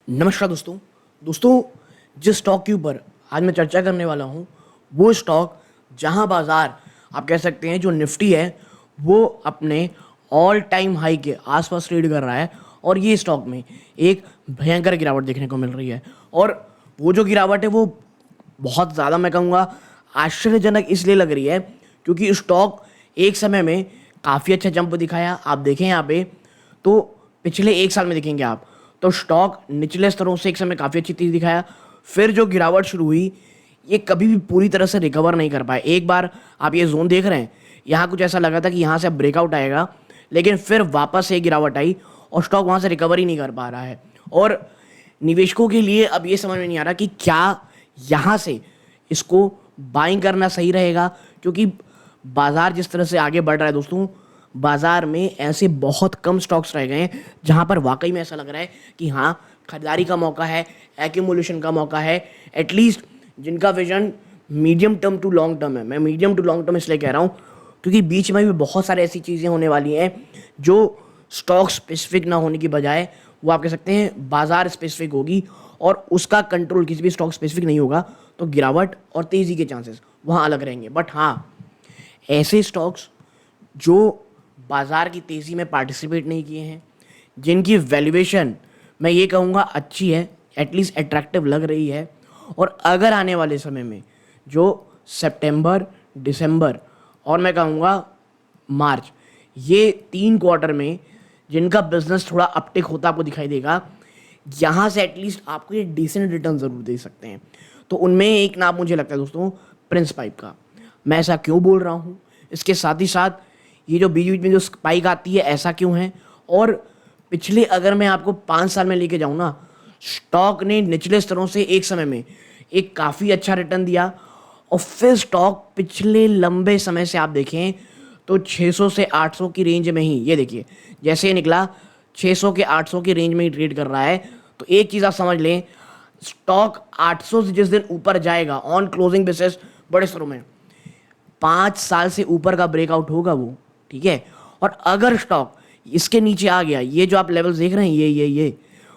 नमस्कार दोस्तों। जिस स्टॉक के ऊपर आज मैं चर्चा करने वाला हूँ वो स्टॉक जहाँ बाज़ार आप कह सकते हैं जो निफ्टी है वो अपने ऑल टाइम हाई के आसपास ट्रेड कर रहा है और ये स्टॉक में एक भयंकर गिरावट देखने को मिल रही है। और वो जो गिरावट है वो बहुत ज़्यादा मैं कहूँगा आश्चर्यजनक इसलिए लग रही है क्योंकि स्टॉक एक समय में काफ़ी अच्छा जंप दिखाया। आप देखें यहाँ पे तो पिछले एक साल में देखेंगे आप तो स्टॉक निचले स्तरों से एक समय काफ़ी अच्छी तेज़ी दिखाया। फिर जो गिरावट शुरू हुई ये कभी भी पूरी तरह से रिकवर नहीं कर पाए। एक बार आप ये जोन देख रहे हैं, यहाँ कुछ ऐसा लगा था कि यहाँ से अब ब्रेकआउट आएगा, लेकिन फिर वापस से गिरावट आई और स्टॉक वहाँ से रिकवर ही नहीं कर पा रहा है। और निवेशकों के लिए अब ये समझ में नहीं आ रहा कि क्या यहाँ से इसको बाइंग करना सही रहेगा, क्योंकि बाज़ार जिस तरह से आगे बढ़ रहा है दोस्तों, बाज़ार में ऐसे बहुत कम स्टॉक्स रह गए हैं जहाँ पर वाकई में ऐसा लग रहा है कि हाँ खरीदारी का मौका है, एक्यूमुलेशन का मौका है। एटलीस्ट जिनका vision medium term to long term है, मैं मीडियम टू लॉन्ग टर्म इसलिए कह रहा हूँ क्योंकि बीच में भी बहुत सारे ऐसी चीज़ें होने वाली हैं जो स्टॉक स्पेसिफिक ना होने की बजाय वो आप कह सकते हैं बाज़ार स्पेसिफिक होगी और उसका कंट्रोल किसी भी स्टॉक स्पेसिफिक नहीं होगा, तो गिरावट और तेज़ी के चांसेस वहाँ अलग रहेंगे। बट हाँ, ऐसे स्टॉक्स जो बाज़ार की तेज़ी में पार्टिसिपेट नहीं किए हैं, जिनकी वैल्यूएशन मैं ये कहूँगा अच्छी है, एटलीस्ट अट्रैक्टिव लग रही है, और अगर आने वाले समय में जो सितंबर, दिसंबर और मैं कहूँगा मार्च, ये 3 क्वार्टर में जिनका बिजनेस थोड़ा अपटिक होता आपको दिखाई देगा, यहाँ से एटलीस्ट आपको ये डिसेंट रिटर्न ज़रूर दे सकते हैं। तो उनमें एक नाम मुझे लगता है दोस्तों प्रिंस पाइप का। मैं ऐसा क्यों बोल रहा हूँ, इसके साथ ही साथ ये जो बीच बीच में जो स्पाइक आती है ऐसा क्यों है, और पिछले अगर मैं आपको 5 साल में लेके जाऊँ ना, स्टॉक ने निचले स्तरों से एक समय में एक काफ़ी अच्छा रिटर्न दिया और फिर स्टॉक पिछले लंबे समय से आप देखें तो 600 से 800 की रेंज में ही, ये देखिए जैसे ही निकला 600 के 800 की रेंज में ही ट्रेड कर रहा है। तो एक चीज़ आप समझ लें, स्टॉक 800 से जिस दिन ऊपर जाएगा ऑन क्लोजिंग बेसिस बड़े स्तरों में 5 साल से ऊपर का ब्रेकआउट होगा वो, ठीक है। और अगर स्टॉक इसके नीचे आ गया, ये जो आप लेवल्स देख रहे हैं ये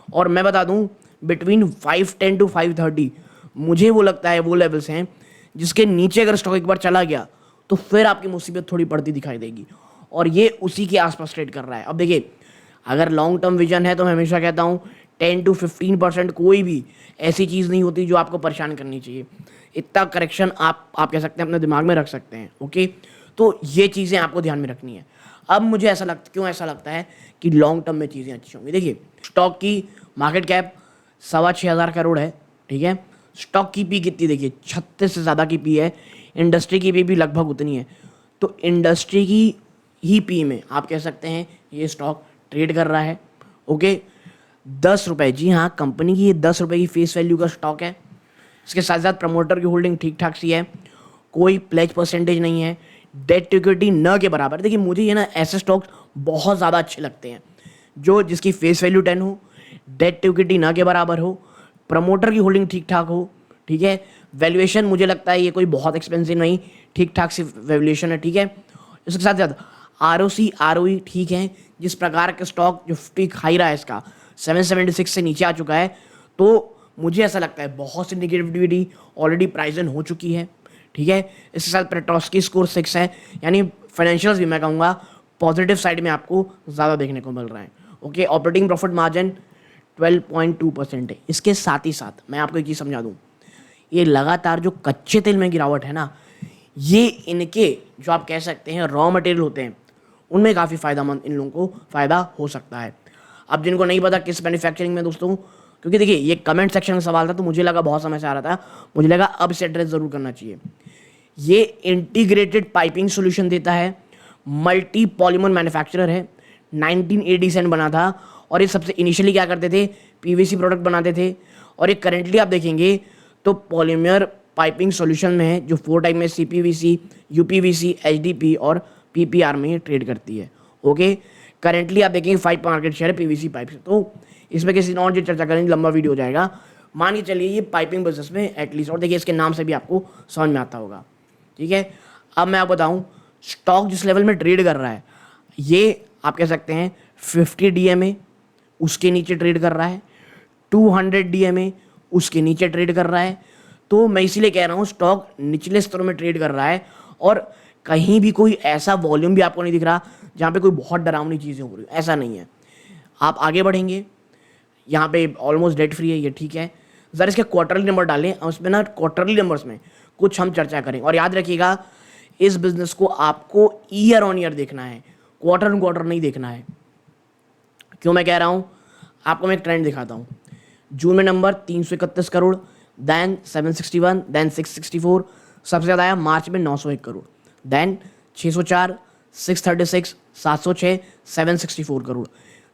और मैं बता दूं बिटवीन 510 टू 530 मुझे वो लगता है वो लेवल्स हैं जिसके नीचे अगर स्टॉक एक बार चला गया तो फिर आपकी मुसीबत थोड़ी बढ़ती दिखाई देगी, और ये उसी के आसपास ट्रेड कर रहा है। अब देखिए, अगर लॉन्ग टर्म विजन है तो मैं हमेशा कहता हूँ 10 to 15% कोई भी ऐसी चीज़ नहीं होती जो आपको परेशान करनी चाहिए। इतना करेक्शन आप कह सकते हैं अपने दिमाग में रख सकते हैं, ओके। तो ये चीज़ें आपको ध्यान में रखनी है। अब मुझे क्यों ऐसा लगता है कि लॉन्ग टर्म में चीज़ें अच्छी होंगी। देखिए, स्टॉक की मार्केट कैप 6,500 करोड़ है, ठीक है। स्टॉक की पी कितनी, देखिए 36 से ज़्यादा की पी है। इंडस्ट्री की पी भी लगभग उतनी है। तो इंडस्ट्री की ही पी में आप कह सकते हैं ये स्टॉक ट्रेड कर रहा है, ओके। 10 रुपये, जी हाँ, कंपनी की ये 10 रुपये की फेस वैल्यू का स्टॉक है। इसके साथ साथ प्रमोटर की होल्डिंग ठीक ठाक सी है, कोई प्लेज परसेंटेज नहीं है, डेट टू इक्विटी न के बराबर। देखिए, मुझे ये ना ऐसे स्टॉक्स बहुत ज़्यादा अच्छे लगते हैं जो जिसकी फेस वैल्यू 10 हो, डेट टू इक्विटी न के बराबर हो, प्रमोटर की होल्डिंग ठीक ठाक हो, ठीक है। वैल्यूएशन मुझे लगता है ये कोई बहुत एक्सपेंसिव नहीं, ठीक ठाक सी वैल्यूएशन है, ठीक है। इसके साथ साथ ROC ROE ठीक है। जिस प्रकार का स्टॉक जो 50 खा रहा है, इसका 776 से नीचे आ चुका है, तो मुझे ऐसा लगता है बहुत सी निगेटिविटी ऑलरेडी प्राइस इन हो चुकी है, ठीक है। इसके साथ पेट्रोस्की स्कोर 6 है, यानी फाइनेंशियल्स भी मैं कहूँगा पॉजिटिव साइड में आपको ज़्यादा देखने को मिल रहा है, ओके। ऑपरेटिंग प्रॉफिट मार्जिन 12.2% है। इसके साथ ही साथ मैं आपको एक चीज़ समझा दूँ, ये लगातार जो कच्चे तेल में गिरावट है ना, ये इनके जो आप कह सकते हैं रॉ मटेरियल होते हैं उनमें काफ़ी फ़ायदेमंद इन लोगों को फ़ायदा हो सकता है। अब जिनको नहीं पता किस मैन्युफैक्चरिंग में दोस्तों, क्योंकि देखिए ये कमेंट सेक्शन में सवाल था तो मुझे लगा बहुत समय से आ रहा था, मुझे लगा अब इसे एड्रेस ज़रूर करना चाहिए। ये इंटीग्रेटेड पाइपिंग सॉल्यूशन देता है, मल्टी पॉलीमर मैन्युफैक्चरर है, 1987 बना था, और ये सबसे इनिशियली क्या करते थे, PVC प्रोडक्ट बनाते थे। और ये करेंटली आप देखेंगे तो पॉलीमर पाइपिंग सॉल्यूशन में है जो 4 टाइप में CPVC, UPVC, HDP और PPR में ट्रेड करती है, ओके। करेंटली आप देखेंगे 5 मार्केट शेयर है PVC पाइप से। तो इसमें किसी और जो चर्चा करेंगे लंबा वीडियो हो जाएगा। मान के चलिए ये पाइपिंग बिजनेस में एटलीस्ट, और देखिए इसके नाम से भी आपको समझ में आता होगा, ठीक है। अब मैं आपको बताऊं, स्टॉक जिस लेवल में ट्रेड कर रहा है ये आप कह सकते हैं 50 DMA उसके नीचे ट्रेड कर रहा है। 200 DMA उसके नीचे ट्रेड कर रहा है। तो मैं इसीलिए कह रहा हूँ स्टॉक निचले स्तरों में ट्रेड कर रहा है और कहीं भी कोई ऐसा वॉल्यूम भी आपको नहीं दिख रहा जहाँ पे कोई बहुत डरावनी चीज़ें हो रही, ऐसा नहीं है। आप आगे बढ़ेंगे, यहाँ पे ऑलमोस्ट डेट फ्री है, ये ठीक है। ज़रा इसके क्वार्टरली नंबर डालें और उसमें ना क्वार्टरली नंबर्स में कुछ हम चर्चा करें। और याद रखिएगा इस बिजनेस को आपको ईयर ऑन ईयर देखना है, क्वार्टर ऑन क्वार्टर नहीं देखना है। क्यों मैं कह रहा हूँ, आपको मैं एक ट्रेंड दिखाता हूँ। जून में नंबर 331 करोड़, देन 761, देन 664, सबसे ज़्यादा आया मार्च में 901 करोड़, देन 604, 636, 706, 764 करोड़।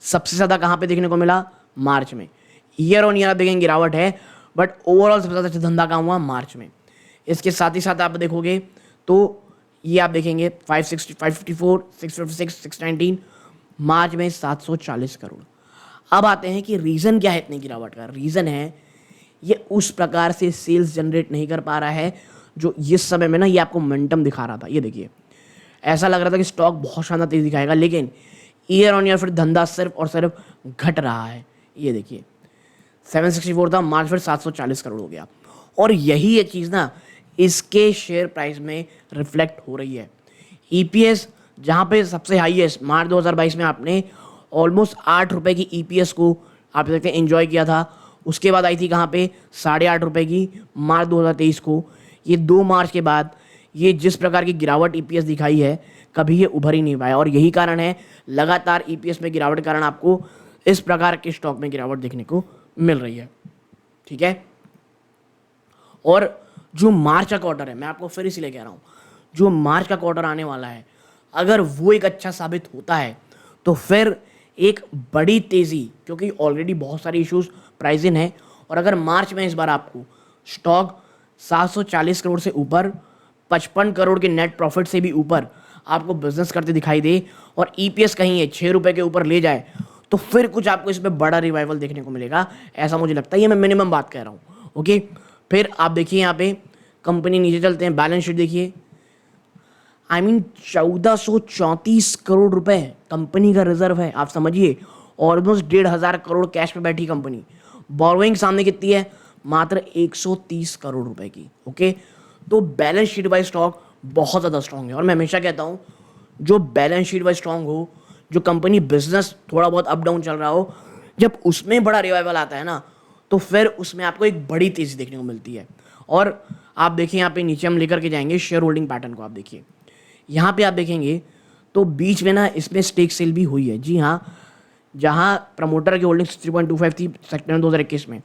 सबसे ज़्यादा कहाँ पे देखने को मिला? मार्च में। ईयर ऑन ईयर आप देखेंगे गिरावट है, बट ओवरऑल सबसे ज़्यादा धंधा कहाँ हुआ? मार्च में। इसके साथ ही साथ आप देखोगे तो ये आप देखेंगे 560, 554, 656, 619, मार्च में 740 करोड़। अब आते हैं कि रीज़न क्या है इतनी गिरावट का। रीज़न है ये उस प्रकार से सेल्स जनरेट नहीं कर पा रहा है जो इस समय में ना ये आपको मोमेंटम दिखा रहा था। ये देखिए, ऐसा लग रहा था कि स्टॉक बहुत शानदार तेजी दिखाएगा, लेकिन ईयर ऑन ईयर फिर धंधा सिर्फ और सिर्फ घट रहा है। ये देखिए 764 था, मार्च फिर 740 करोड़ हो गया। और यही ये चीज़ ना इसके शेयर प्राइस में रिफ्लेक्ट हो रही है। ईपीएस जहाँ पे सबसे हाईएस्ट मार्च 2022 में आपने ऑलमोस्ट 8 रुपये की ईपीएस को आप देखते हैं एंजॉय किया था। उसके बाद आई थी कहाँ पे 8.5 रुपये की मार्च 2023 को। ये 2 मार्च के बाद ये जिस प्रकार की गिरावट ईपीएस दिखाई है कभी ये उभर ही नहीं पाया, और यही कारण है लगातार ईपीएस में गिरावट के कारण आपको इस प्रकार के स्टॉक में गिरावट देखने को मिल रही है। ठीक है, और जो मार्च का क्वार्टर है, मैं आपको फिर इसीलिए कह रहा हूँ, जो मार्च का क्वार्टर आने वाला है अगर वो एक अच्छा साबित होता है तो फिर एक बड़ी तेज़ी, क्योंकि ऑलरेडी बहुत सारे इश्यूज प्राइजिंग है, और अगर मार्च में इस बार आपको स्टॉक 740 करोड़ से ऊपर 55 करोड़ के नेट प्रॉफिट से भी ऊपर आपको बिजनेस करते दिखाई दे और ईपीएस कहीं है 6 रुपये के ऊपर ले जाए, तो फिर कुछ आपको इसमें बड़ा रिवाइवल देखने को मिलेगा, ऐसा मुझे लगता है। ये मैं मिनिमम बात कह रहा हूँ। ओके, फिर आप देखिए यहाँ पे कंपनी नीचे चलते हैं, बैलेंस शीट देखिए। 1434 करोड़ रुपए कंपनी का रिजर्व है, आप समझिए ऑलमोस्ट 1,500 करोड़ कैश पे बैठी कंपनी। बोरोइंग सामने कितनी है? मात्र 130 करोड़ रुपए की। ओके, तो बैलेंस शीट वाइज स्टॉक बहुत ज़्यादा स्ट्रांग है। और मैं हमेशा कहता हूँ जो बैलेंस शीट वाइज स्ट्रांग हो, जो कंपनी बिजनेस थोड़ा बहुत अप डाउन चल रहा हो, जब उसमें बड़ा रिवाइवल आता है ना तो फिर उसमें आपको एक बड़ी तेज़ी देखने को मिलती है। और आप देखिए यहाँ पे नीचे हम लेकर के जाएंगे शेयर होल्डिंग पैटर्न को। आप देखिए यहाँ पे आप देखेंगे तो बीच में ना इसमें स्टेक सेल भी हुई है। जी हाँ, जहाँ प्रमोटर की होल्डिंग 3.25 थी सेप्टेम्बर 2021 में,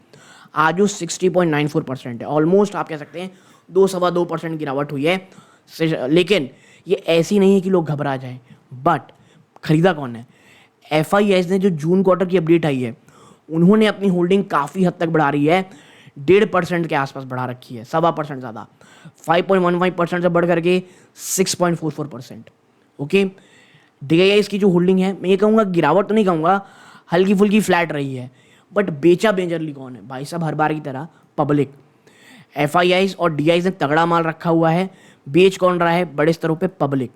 आज वो 60.94% है। ऑलमोस्ट आप कह सकते हैं 2-2.25% गिरावट हुई है। लेकिन ये ऐसी नहीं है कि लोग घबरा जाएं, बट खरीदा कौन है? एफआईआई ने जो जून क्वार्टर की अपडेट आई है उन्होंने अपनी होल्डिंग काफ़ी हद तक बढ़ा रही है, 1.5% के आसपास बढ़ा रखी है, 1.25% ज़्यादा, 5.15% से बढ़ करके 6.44%। ओके, डीआईआई की जो होल्डिंग है, मैं ये कहूँगा गिरावट तो नहीं कहूँगा, हल्की फुल्की फ्लैट रही है, बट बेचा मेजरली कौन है भाई साहब? हर बार की तरह पब्लिक। एफआईआई और डीआईआई ने तगड़ा माल रखा हुआ है, बेच कौन रहा है बड़े स्तरों पे? पब्लिक।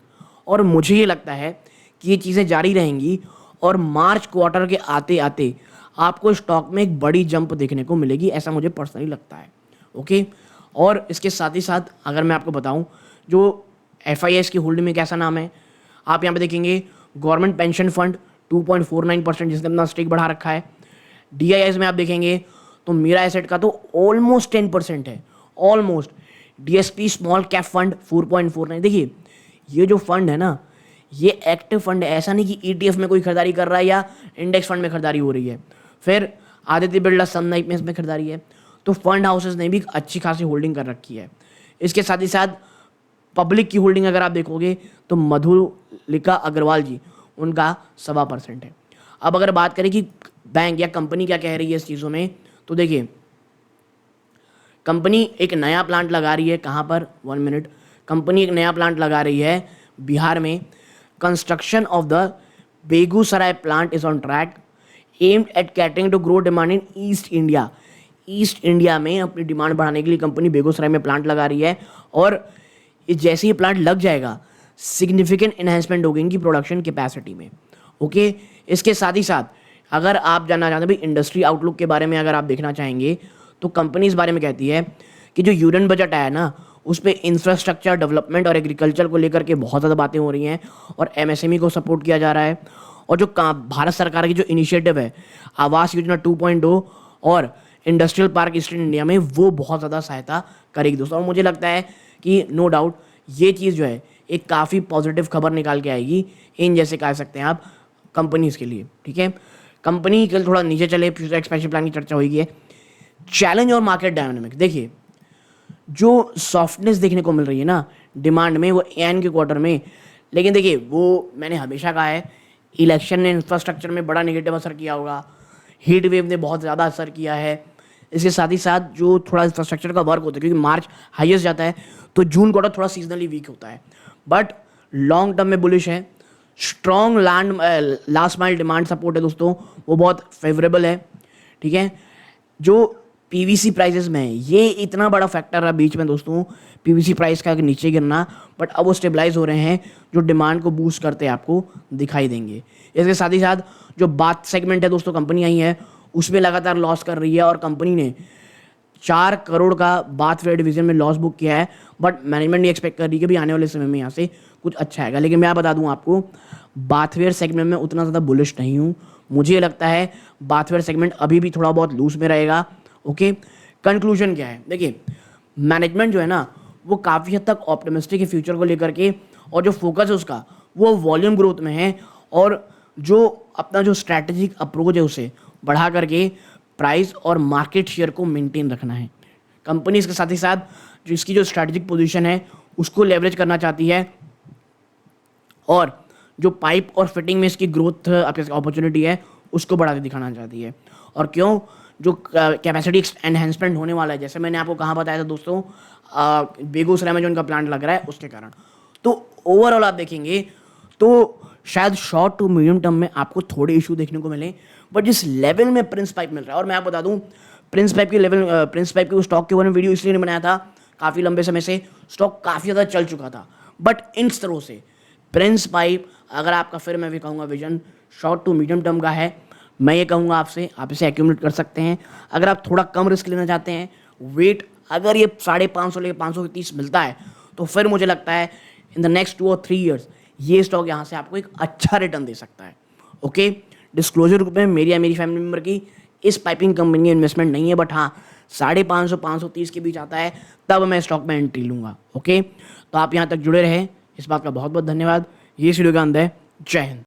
और मुझे ये लगता है कि ये चीज़ें जारी रहेंगी और मार्च क्वार्टर के आते आते आपको स्टॉक में एक बड़ी जंप देखने को मिलेगी, ऐसा मुझे पर्सनली लगता है। ओके, और इसके साथ ही साथ अगर मैं आपको बताऊं जो एफआईआई की होल्डिंग में कैसा नाम है, आप यहाँ पे देखेंगे गवर्नमेंट पेंशन फंड 2.49% जिसने अपना स्टेक बढ़ा रखा है। डीआईआई में आप देखेंगे तो मेरा एसेट का तो ऑलमोस्ट 10% है, almost. DSP small cap fund 4.49। देखिए ये जो फंड है ना ये एक्टिव फंड है, ऐसा नहीं कि ईटीएफ में कोई खरीदारी कर रहा है या इंडेक्स फंड में खरीदारी हो रही है। फिर आदित्य बिरला सन लाइफ में इसमें खरीदारी है, तो फंड हाउसेस ने भी अच्छी खासी होल्डिंग कर रखी है। इसके साथ ही साथ पब्लिक की होल्डिंग अगर आप देखोगे तो मधुलिका अग्रवाल जी, उनका 1.25% है। अब अगर बात करें कि बैंक या कंपनी क्या कह रही है इस चीज़ों में, तो देखिए कंपनी एक नया प्लांट लगा रही है। कहाँ पर? 1 मिनट। कंपनी एक नया प्लांट लगा रही है बिहार में। Construction of the Begusarai plant is on track, aimed at catering to grow demand in East India. East India में अपनी डिमांड बढ़ाने के लिए कंपनी बेगूसराय में प्लांट लगा रही है, और जैसे ही प्लांट लग जाएगा सिग्निफिकेंट एनहेंसमेंट होगी इनकी प्रोडक्शन कैपेसिटी में। ओके, इसके साथ ही साथ अगर आप जानना चाहते हैं भाई इंडस्ट्री आउटलुक के बारे में, अगर आप देखना चाहेंगे तो कंपनी इस बारे में कहती है कि जो यूनियन बजट आया ना उस पे इंफ्रास्ट्रक्चर डेवलपमेंट और एग्रीकल्चर को लेकर के बहुत ज़्यादा बातें हो रही हैं और एमएसएमई को सपोर्ट किया जा रहा है। और जो भारत सरकार की जो इनिशिएटिव है आवास योजना 2.0 और इंडस्ट्रियल पार्क ईस्टर्न इंडिया में, वो बहुत ज़्यादा सहायता करेगी दोस्तों। और मुझे लगता है कि नो डाउट ये चीज़ जो है एक काफ़ी पॉजिटिव खबर निकाल के आएगी इन जैसे कह सकते हैं आप कंपनीज़ के लिए। ठीक है, कंपनी कल थोड़ा नीचे चले, फ्यूचर एक्सपेंशन प्लान की चर्चा हुई है। चैलेंज और मार्केट डायनामिक, देखिए जो सॉफ्टनेस देखने को मिल रही है ना डिमांड में वो एन के क्वार्टर में, लेकिन देखिए वो मैंने हमेशा कहा है इलेक्शन ने इंफ्रास्ट्रक्चर में बड़ा नेगेटिव असर किया होगा, हीट वेव ने बहुत ज़्यादा असर किया है। इसके साथ ही साथ जो थोड़ा इंफ्रास्ट्रक्चर का वर्क होता है क्योंकि मार्च हाईएस्ट जाता है तो जून क्वार्टर थोड़ा सीजनली वीक होता है, बट लॉन्ग टर्म में बुलिश है। Strong last mile demand support है दोस्तों, वो बहुत फेवरेबल है। ठीक है, जो पीवीसी प्राइसेस में है ये इतना बड़ा फैक्टर रहा बीच में दोस्तों, पीवीसी प्राइस का नीचे गिरना, बट अब वो स्टेबलाइज हो रहे हैं जो डिमांड को बूस्ट करते आपको दिखाई देंगे। इसके साथ ही साथ जो बाथ सेगमेंट है दोस्तों कंपनी आई है उसमें लगातार लॉस कर रही है और कंपनी ने 4 करोड़ का बाथवेयर डिवीजन में लॉस बुक किया है, बट मैनेजमेंट ये एक्सपेक्ट कर रही है कि भाई आने वाले समय में यहाँ से कुछ अच्छा आएगा। लेकिन मैं बता दूँ आपको बाथवेयर सेगमेंट में उतना ज़्यादा बुलिश नहीं हूँ, मुझे लगता है बाथवेयर सेगमेंट अभी भी थोड़ा बहुत लूज में रहेगा। ओके, कंक्लूजन क्या है, देखिए मैनेजमेंट जो है ना वो काफ़ी हद तक ऑप्टिमिस्टिक है फ्यूचर को लेकर के, और जो फोकस है उसका वो वॉल्यूम ग्रोथ में है और जो अपना जो स्ट्रैटेजिक अप्रोच है उसे बढ़ा करके प्राइस और मार्केट शेयर को मेंटेन रखना है। कंपनी इसके साथ ही साथ जो इसकी जो स्ट्रैटेजिक पोजीशन है उसको लेवरेज करना चाहती है और जो पाइप और फिटिंग में इसकी ग्रोथ अपॉर्चुनिटी है उसको बढ़ा के दिखाना चाहती है। और क्यों, जो कैपेसिटी एनहेंसमेंट होने वाला है, जैसे मैंने आपको कहाँ बताया था दोस्तों, बेगूसराय में जो उनका प्लांट लग रहा है उसके कारण। तो ओवरऑल आप देखेंगे तो शायद शॉर्ट टू मीडियम टर्म में आपको थोड़े इशू देखने को मिले, बट जिस लेवल में प्रिंस पाइप मिल रहा है, और मैं आपको बता दूं प्रिंस पाइप के स्टॉक के बारे में वीडियो इसलिए नहीं बनाया था, काफ़ी लंबे समय से स्टॉक काफ़ी ज़्यादा चल चुका था, बट इन स्तरों से प्रिंस पाइप अगर आपका, फिर मैं भी कहूँगा vision short to medium term का है, मैं ये कहूँगा आपसे आप इसे एक्यूमुलेट कर सकते हैं। अगर आप थोड़ा कम रिस्क लेना चाहते हैं, वेट अगर ये 550 लेके 530 मिलता है तो फिर मुझे लगता है इन द नेक्स्ट 2 और 3 ईयर्स ये स्टॉक यहाँ से आपको एक अच्छा रिटर्न दे सकता है। ओके, डिस्क्लोजर ग्रुप में मेरी या मेरी फैमिली मेम्बर की इस पाइपिंग कंपनी में इन्वेस्टमेंट नहीं है, बट हाँ 550 530 के बीच आता है तब मैं स्टॉक में एंट्री लूँगा। ओके, तो आप यहाँ तक जुड़े रहे, इस बात का बहुत बहुत धन्यवाद। ये वीडियो का अंत है। जय हिंद।